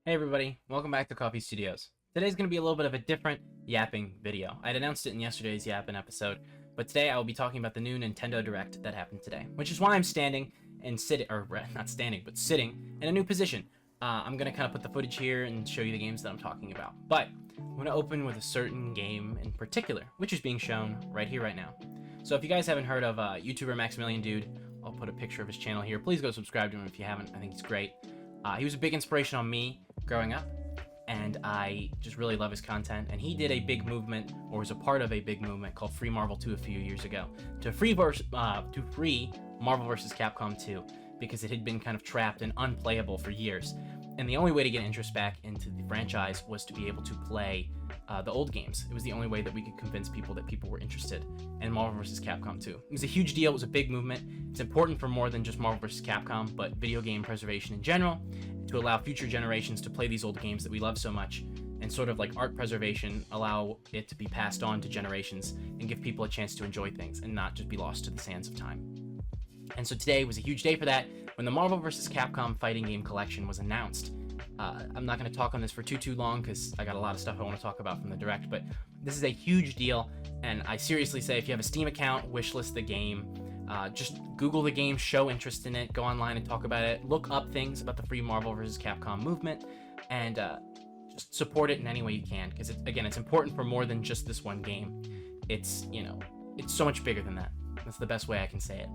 Hey everybody, welcome back to COFY Studios. Today's going to be a little bit of a different yapping video. I'd announced it in yesterday's Yapping episode, but today I will be talking about the new Nintendo Direct that happened today, which is why I'm standing and sitting, or not standing, but sitting in a new position. I'm going to kind of put the footage here and show you the games that I'm talking about, but I'm going to open with a certain game in particular, which is being shown right here, right now. So if you guys haven't heard of YouTuber Maximilian Dude, I'll put a picture of his channel here. Please go subscribe to him if you haven't. I think he's great. He was a big inspiration on me growing up, and I just really love his content. And he did a big movement, or was a part of a big movement called Free Marvel 2 a few years ago, to free Marvel vs. Capcom 2, because it had been kind of trapped and unplayable for years. And the only way to get interest back into the franchise was to be able to play the old games. It was the only way that we could convince people that people were interested in Marvel vs. Capcom 2. It was a huge deal. It was a big movement. It's important for more than just Marvel vs. Capcom, but video game preservation in general, to allow future generations to play these old games that we love so much, and sort of like art preservation, allow it to be passed on to generations and give people a chance to enjoy things and not just be lost to the sands of time. And so today was a huge day for that when the Marvel vs. Capcom fighting game collection was announced. I'm not going to talk on this for too long because I got a lot of stuff I want to talk about from the Direct, but this is a huge deal, and I seriously say if you have a Steam account, wishlist the game. Just Google the game, show interest in it, go online and talk about it, look up things about the free Marvel vs. Capcom movement, and just support it in any way you can, because again, it's important for more than just this one game. It's so much bigger than that. That's the best way I can say it.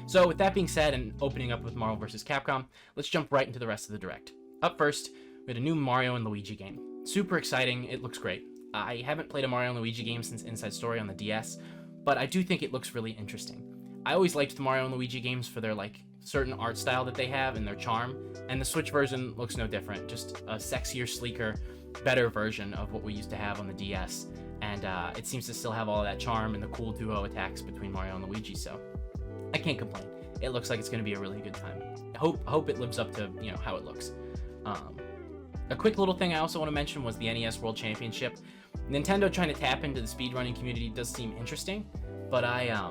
So with that being said, and opening up with Marvel vs. Capcom, let's jump right into the rest of the Direct. Up first, we had a new Mario and Luigi game. Super exciting, it looks great. I haven't played a Mario and Luigi game since Inside Story on the DS, but I do think it looks really interesting. I always liked the Mario and Luigi games for their certain art style that they have and their charm, and the Switch version looks no different, just a sexier, sleeker, better version of what we used to have on the DS, and it seems to still have all of that charm and the cool duo attacks between Mario and Luigi, so I can't complain. It looks like it's going to be a really good time. I hope it lives up to how it looks. A quick little thing I also want to mention was the NES World Championship. Nintendo trying to tap into the speedrunning community does seem interesting, but I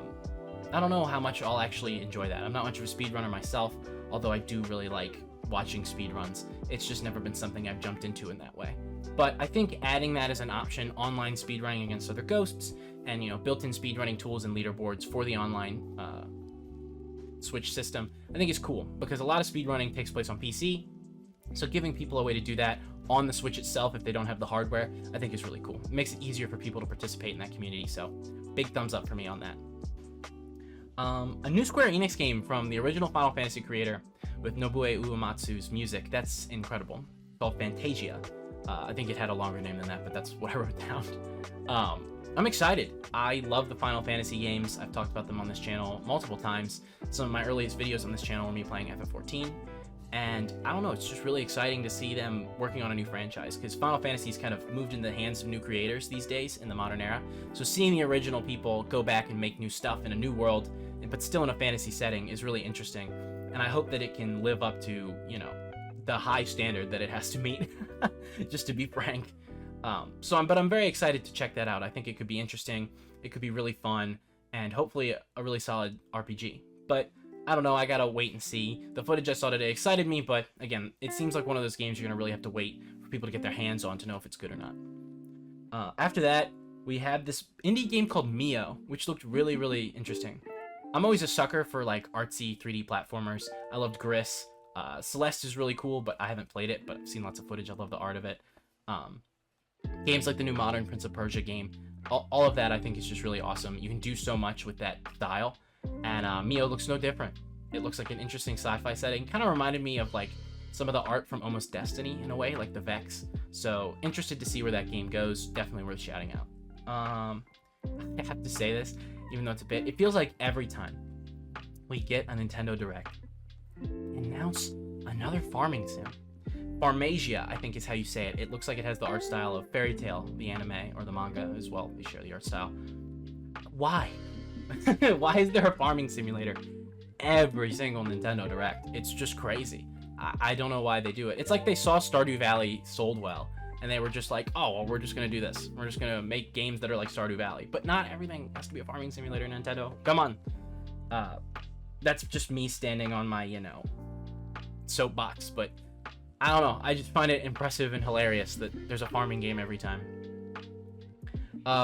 don't know how much I'll actually enjoy that. I'm not much of a speedrunner myself, although I do really like watching speedruns. It's just never been something I've jumped into in that way. But I think adding that as an option, online speedrunning against other ghosts, and built-in speedrunning tools and leaderboards for the online Switch system, I think is cool, because a lot of speedrunning takes place on PC. So giving people a way to do that on the Switch itself if they don't have the hardware, I think is really cool. It makes it easier for people to participate in that community, so big thumbs up for me on that. A new Square Enix game from the original Final Fantasy creator with Nobuo Uematsu's music. That's incredible. Called Fantasia. I think it had a longer name than that, but that's what I wrote down. I'm excited. I love the Final Fantasy games. I've talked about them on this channel multiple times. Some of my earliest videos on this channel were me playing FF14. And I don't know, it's just really exciting to see them working on a new franchise, because Final Fantasy's kind of moved into the hands of new creators these days in the modern era. So seeing the original people go back and make new stuff in a new world, but still in a fantasy setting, is really interesting. And I hope that it can live up to, the high standard that it has to meet, just to be frank. But I'm very excited to check that out. I think it could be interesting, it could be really fun, and hopefully a really solid RPG. But I don't know, I gotta wait and see. The footage I saw today excited me, but again, it seems like one of those games you're gonna really have to wait for people to get their hands on to know if it's good or not. After that, we had this indie game called Mio, which looked really, really interesting. I'm always a sucker for artsy 3D platformers. I loved Gris. Celeste is really cool, but I haven't played it, but I've seen lots of footage. I love the art of it. Games like the new modern Prince of Persia game, all of that I think is just really awesome. You can do so much with that style. And Mio looks no different. It looks like an interesting sci-fi setting. Kind of reminded me of some of the art from Almost Destiny in a way, like the Vex. So interested to see where that game goes. Definitely worth shouting out. I have to say this, even though it's a bit. It feels like every time we get a Nintendo Direct, announce another farming sim. Farmasia, I think is how you say it. It looks like it has the art style of Fairy Tail, the anime, or the manga as well. They share the art style. Why? Why is there a farming simulator every single Nintendo Direct? It's just crazy. I don't know why they do it. It's like they saw Stardew Valley sold well, and they were just like, oh, well, we're just going to do this. We're just going to make games that are like Stardew Valley. But not everything has to be a farming simulator, Nintendo. Come on. That's just me standing on my, soapbox. But I don't know. I just find it impressive and hilarious that there's a farming game every time.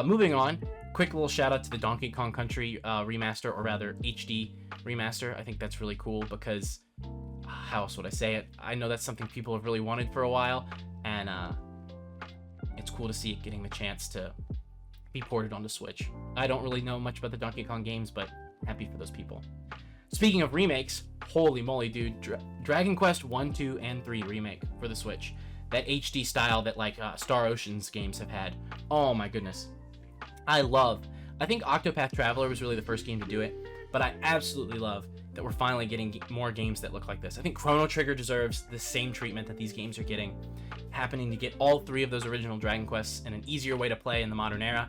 Moving on, quick little shout out to the Donkey Kong Country remaster, or rather HD remaster. I think that's really cool because how else would I say it? I know that's something people have really wanted for a while, and it's cool to see it getting the chance to be ported onto Switch. I don't really know much about the Donkey Kong games, but happy for those people. Speaking of remakes, holy moly, dude, Dragon Quest 1, 2, and 3 remake for the Switch. That HD style that like Star Ocean's games have had. Oh my goodness. I think Octopath Traveler was really the first game to do it, but I absolutely love that we're finally getting more games that look like this. I think Chrono Trigger deserves the same treatment that these games are getting, happening to get all 3 of those original Dragon Quests and an easier way to play in the modern era.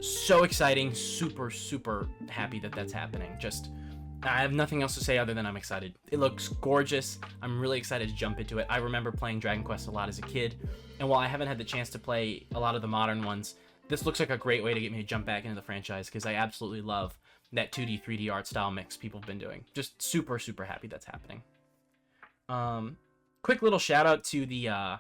So exciting, super, super happy that that's happening. Just, I have nothing else to say other than I'm excited. It looks gorgeous. I'm really excited to jump into it. I remember playing Dragon Quest a lot as a kid, and while I haven't had the chance to play a lot of the modern ones, this looks like a great way to get me to jump back into the franchise because I absolutely love that 2D, 3D art style mix people have been doing. Just super, super happy that's happening. Quick little shout out to the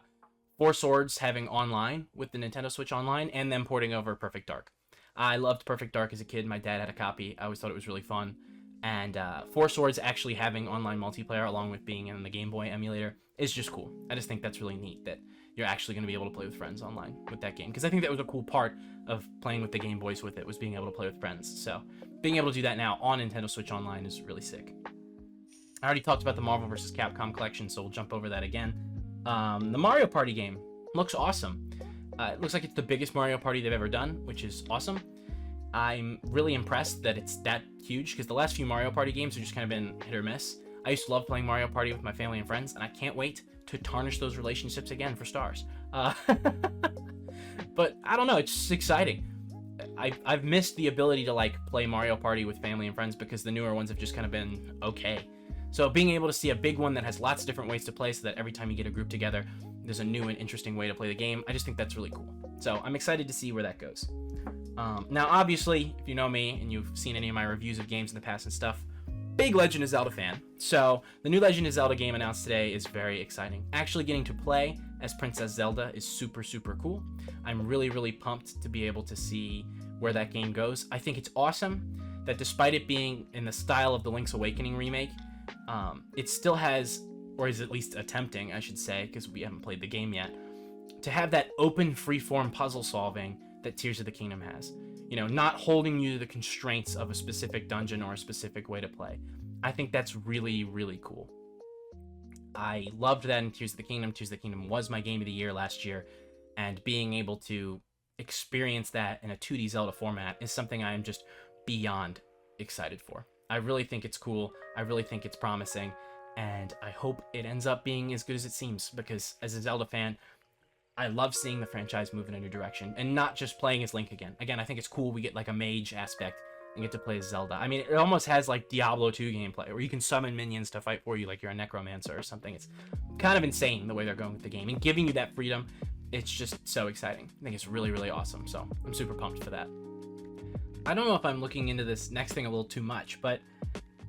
Four Swords having online with the Nintendo Switch Online and them porting over Perfect Dark. I loved Perfect Dark as a kid. My dad had a copy. I always thought it was really fun. And Four Swords actually having online multiplayer along with being in the Game Boy emulator is just cool. I just think that's really neat that you're actually going to be able to play with friends online with that game. Because I think that was a cool part of playing with the Game Boys with it, was being able to play with friends. So being able to do that now on Nintendo Switch Online is really sick. I already talked about the Marvel vs. Capcom collection, so we'll jump over that again. The Mario Party game looks awesome. It looks like it's the biggest Mario Party they've ever done, which is awesome. I'm really impressed that it's that huge, because the last few Mario Party games have just kind of been hit or miss. I used to love playing Mario Party with my family and friends, and I can't wait to tarnish those relationships again for stars. But I don't know, it's just exciting. I've missed the ability to like play Mario Party with family and friends because the newer ones have just kind of been okay. So being able to see a big one that has lots of different ways to play so that every time you get a group together, there's a new and interesting way to play the game, I just think that's really cool. So I'm excited to see where that goes. Now, obviously, if you know me and you've seen any of my reviews of games in the past and stuff, big Legend of Zelda fan. So the new Legend of Zelda game announced today is very exciting. Actually getting to play as Princess Zelda is super, super cool. I'm really, really pumped to be able to see where that game goes. I think it's awesome that despite it being in the style of the Link's Awakening remake, it still has, or is at least attempting, I should say, because we haven't played the game yet, to have that open freeform puzzle solving that Tears of the Kingdom has. You know, not holding you to the constraints of a specific dungeon or a specific way to play. I think that's really, really cool. I loved that in Tears of the Kingdom. Tears of the Kingdom was my game of the year last year, and being able to experience that in a 2D Zelda format is something I am just beyond excited for. I really think it's cool. I really think it's promising, and I hope it ends up being as good as it seems, because as a Zelda fan, I love seeing the franchise move in a new direction and not just playing as Link again. Again, I think it's cool we get like a mage aspect and get to play as Zelda. I mean, it almost has like Diablo 2 gameplay where you can summon minions to fight for you like you're a necromancer or something. It's kind of insane the way they're going with the game and giving you that freedom. It's just so exciting. I think it's really, really awesome. So I'm super pumped for that. I don't know if I'm looking into this next thing a little too much, but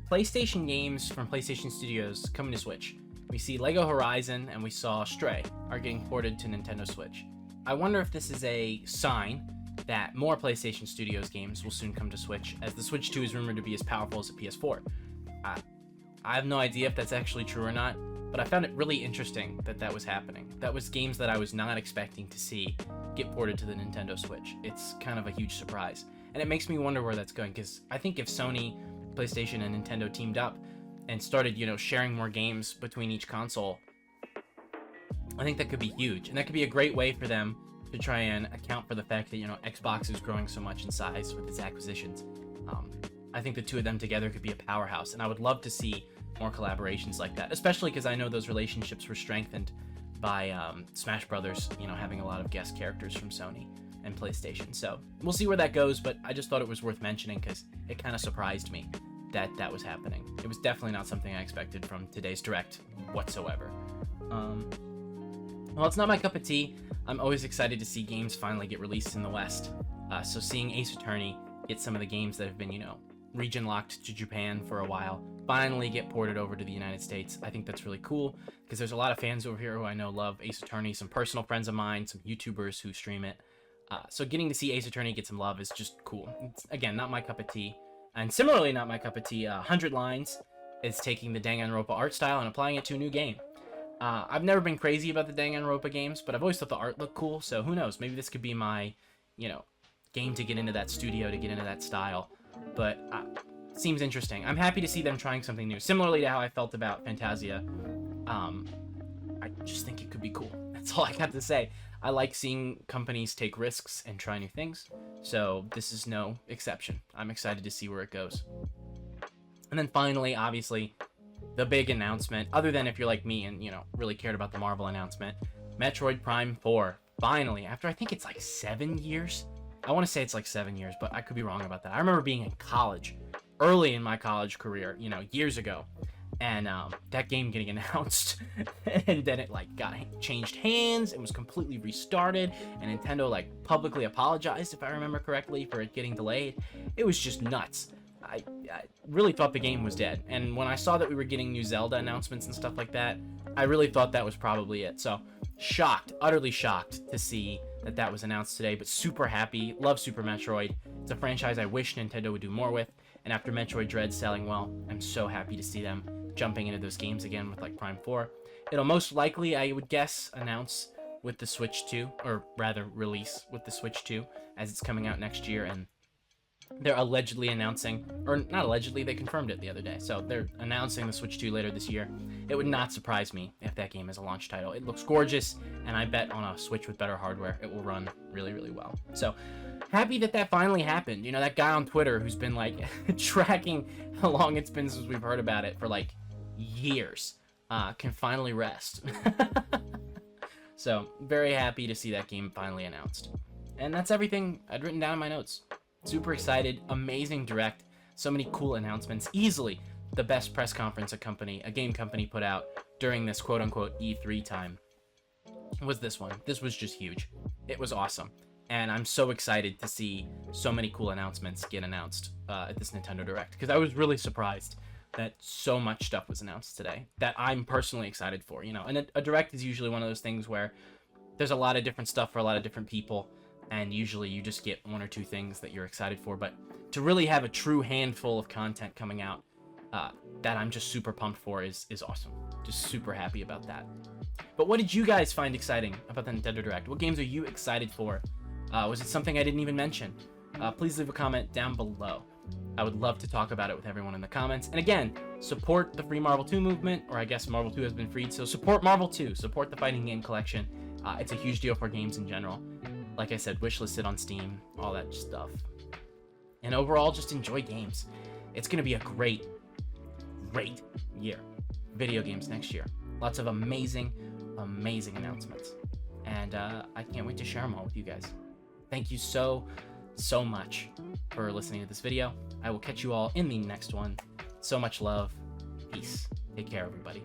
PlayStation games from PlayStation Studios coming to Switch. We see Lego Horizon and we saw Stray are getting ported to Nintendo Switch. I wonder if this is a sign that more PlayStation Studios games will soon come to Switch, as the Switch 2 is rumored to be as powerful as the PS4. I have no idea if that's actually true or not, but I found it really interesting that that was happening. That was games that I was not expecting to see get ported to the Nintendo Switch. It's kind of a huge surprise. And it makes me wonder where that's going, because I think if Sony, PlayStation, and Nintendo teamed up and started, sharing more games between each console, I think that could be huge. And that could be a great way for them to try and account for the fact that, Xbox is growing so much in size with its acquisitions. I think the two of them together could be a powerhouse, and I would love to see more collaborations like that, especially because I know those relationships were strengthened by Smash Brothers, having a lot of guest characters from Sony and PlayStation. So we'll see where that goes, but I just thought it was worth mentioning because it kind of surprised me that that was happening. It was definitely not something I expected from today's Direct whatsoever. Well, it's not my cup of tea. I'm always excited to see games finally get released in the West. So seeing Ace Attorney get some of the games that have been, region locked to Japan for a while finally get ported over to the United States. I think that's really cool because there's a lot of fans over here who I know love Ace Attorney, some personal friends of mine, some YouTubers who stream it. So getting to see Ace Attorney get some love is just cool. It's, again, not my cup of tea. And similarly, not my cup of tea, 100 Lines is taking the Danganronpa art style and applying it to a new game. I've never been crazy about the Danganronpa games, but I've always thought the art looked cool, so who knows? Maybe this could be my, game to get into that studio, to get into that style. But seems interesting. I'm happy to see them trying something new. Similarly to how I felt about Fantasia, I just think it could be cool. That's all I got to say. I like seeing companies take risks and try new things, so this is no exception. I'm excited to see where it goes. And then finally, obviously, the big announcement, other than if you're like me and, really cared about the Marvel announcement, Metroid Prime 4, finally, after I think it's like 7 years. I want to say it's like 7 years, but I could be wrong about that. I remember being in college, early in my college career, years ago, and that game getting announced, and then it got changed hands and was completely restarted, and Nintendo publicly apologized, if I remember correctly, for it getting delayed. It was just nuts. I really thought the game was dead, and when I saw that we were getting new Zelda announcements and stuff like that, I really thought that was probably it. So shocked, utterly shocked to see that was announced today, but super happy. Love Super Metroid. It's a franchise I wish Nintendo would do more with, and after Metroid Dread selling well, I'm so happy to see them jumping into those games again with Prime 4. It'll most likely, I would guess, announce with the Switch 2, or rather release with the Switch 2 as it's coming out next year, and they're allegedly announcing, or not allegedly, they confirmed it the other day, so they're announcing the Switch 2 later this year. It would not surprise me if that game is a launch title. It looks gorgeous, and I bet on a Switch with better hardware, it will run really, really well. So, happy that finally happened. That guy on Twitter who's been, tracking how long it's been since we've heard about it for, years, can finally rest. So, very happy to see that game finally announced. And that's everything I'd written down in my notes. Super excited, amazing direct, so many cool announcements. Easily the best press conference a game company put out during this quote-unquote E3 time was this one. This was just huge. It was awesome. And I'm so excited to see so many cool announcements get announced at this Nintendo Direct, because I was really surprised that so much stuff was announced today that I'm personally excited for. And a Direct is usually one of those things where there's a lot of different stuff for a lot of different people, and usually you just get one or two things that you're excited for. But to really have a true handful of content coming out that I'm just super pumped for is awesome. Just super happy about that. But what did you guys find exciting about the Nintendo Direct? What games are you excited for? Was it something I didn't even mention? Please leave a comment down below. I would love to talk about it with everyone in the comments. And again, support the Free Marvel 2 movement, or I guess Marvel 2 has been freed, so support Marvel 2. Support the fighting game collection. It's a huge deal for games in general. Like I said, wishlisted on Steam, all that stuff. And overall, just enjoy games. It's going to be a great year. Video games next year. Lots of amazing announcements. And I can't wait to share them all with you guys. Thank you so much for listening to this video. I will catch you all in the next one. So much love. Peace. Take care, everybody.